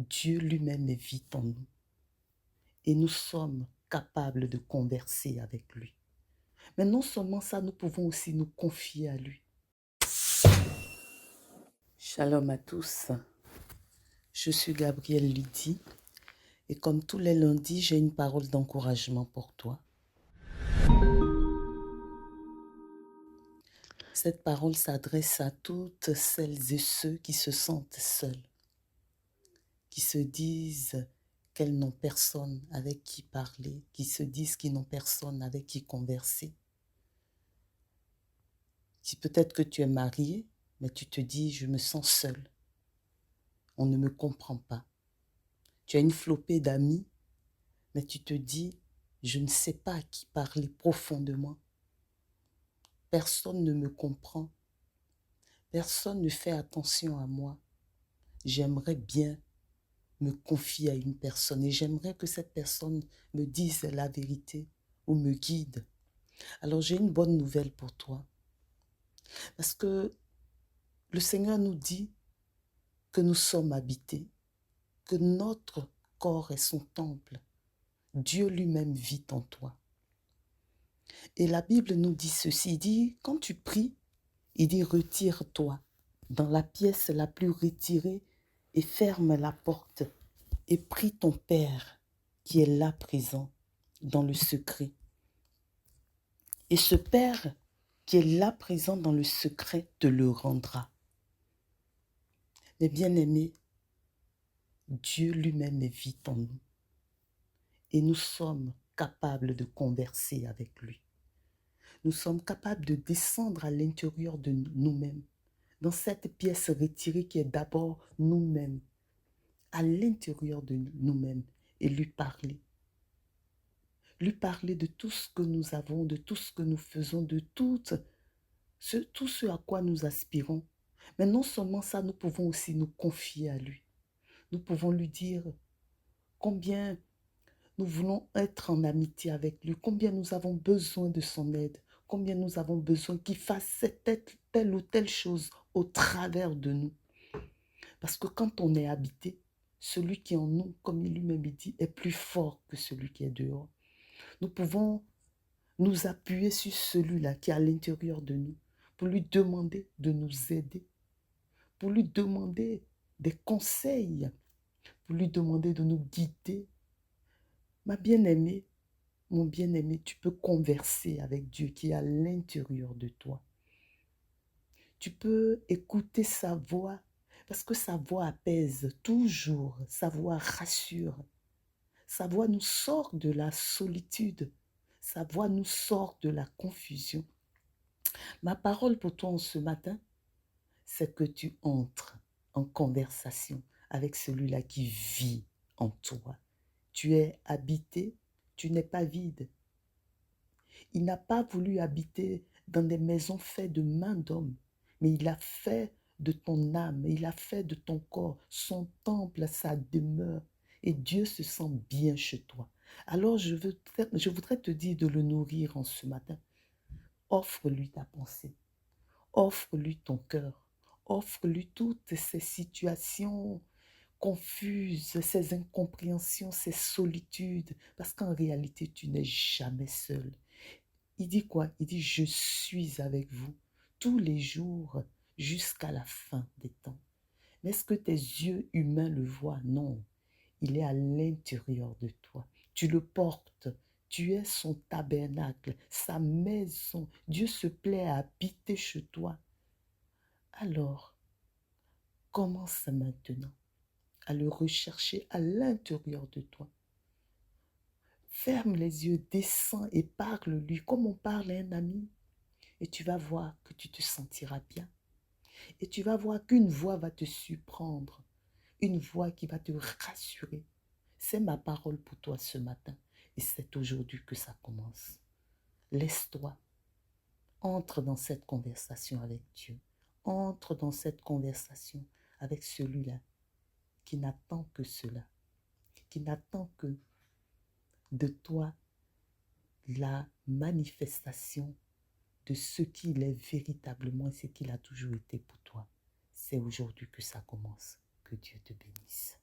Dieu lui-même vit en nous et nous sommes capables de converser avec lui. Mais non seulement ça, nous pouvons aussi nous confier à lui. Shalom à tous, je suis Gabrielle Lydie et comme tous les lundis, j'ai une parole d'encouragement pour toi. Cette parole s'adresse à toutes celles et ceux qui se sentent seuls, qui se disent qu'elles n'ont personne avec qui parler, qui se disent qu'ils n'ont personne avec qui converser. Si peut-être que tu es marié, mais tu te dis, je me sens seul. On ne me comprend pas. Tu as une flopée d'amis, mais tu te dis, je ne sais pas à qui parler profondément. Personne ne me comprend. Personne ne fait attention à moi. J'aimerais bien me confier à une personne et j'aimerais que cette personne me dise la vérité ou me guide. Alors j'ai une bonne nouvelle pour toi. Parce que le Seigneur nous dit que nous sommes habités, que notre corps est son temple. Dieu lui-même vit en toi. Et la Bible nous dit ceci, il dit, quand tu pries, il dit, retire-toi dans la pièce la plus retirée et ferme la porte et prie ton Père qui est là présent dans le secret. Et ce Père qui est là présent dans le secret te le rendra. Mais bien-aimés, Dieu lui-même vit en nous et nous sommes capables de converser avec lui. Nous sommes capables de descendre à l'intérieur de nous-mêmes, dans cette pièce retirée qui est d'abord nous-mêmes, à l'intérieur de nous-mêmes et lui parler. Lui parler de tout ce que nous avons, de tout ce que nous faisons, de tout ce à quoi nous aspirons. Mais non seulement ça, nous pouvons aussi nous confier à lui. Nous pouvons lui dire combien nous voulons être en amitié avec lui, combien nous avons besoin de son aide, combien nous avons besoin qu'il fasse telle ou telle chose au travers de nous. Parce que quand on est habité, celui qui est en nous, comme il lui-même dit, est plus fort que celui qui est dehors. Nous pouvons nous appuyer sur celui-là qui est à l'intérieur de nous pour lui demander de nous aider, pour lui demander des conseils, pour lui demander de nous guider. Ma bien-aimée, mon bien-aimé, tu peux converser avec Dieu qui est à l'intérieur de toi. Tu peux écouter sa voix parce que sa voix apaise toujours, sa voix rassure. Sa voix nous sort de la solitude, sa voix nous sort de la confusion. Ma parole pour toi ce matin, c'est que tu entres en conversation avec celui-là qui vit en toi. Tu es habité, tu n'es pas vide. Il n'a pas voulu habiter dans des maisons faites de mains d'hommes, mais il a fait de ton âme, il a fait de ton corps son temple, sa demeure. Et Dieu se sent bien chez toi. Alors je voudrais te dire de le nourrir en ce matin. Offre-lui ta pensée. Offre-lui ton cœur. Offre-lui toutes ces situations confuses, ces incompréhensions, ces solitudes. Parce qu'en réalité, tu n'es jamais seul. Il dit quoi? Il dit, je suis avec vous tous les jours jusqu'à la fin des temps. Mais est-ce que tes yeux humains le voient? Non. Il est à l'intérieur de toi. Tu le portes. Tu es son tabernacle, sa maison. Dieu se plaît à habiter chez toi. Alors, commence maintenant à le rechercher à l'intérieur de toi. Ferme les yeux, descends et parle-lui comme on parle à un ami. Et tu vas voir que tu te sentiras bien. Et tu vas voir qu'une voix va te surprendre. Une voix qui va te rassurer. C'est ma parole pour toi ce matin. Et c'est aujourd'hui que ça commence. Laisse-toi. Entre dans cette conversation avec Dieu. Entre dans cette conversation avec celui-là qui n'attend que cela. Qui n'attend que de toi la manifestation de ce qu'il est véritablement et ce qu'il a toujours été pour toi. C'est aujourd'hui que ça commence. Que Dieu te bénisse.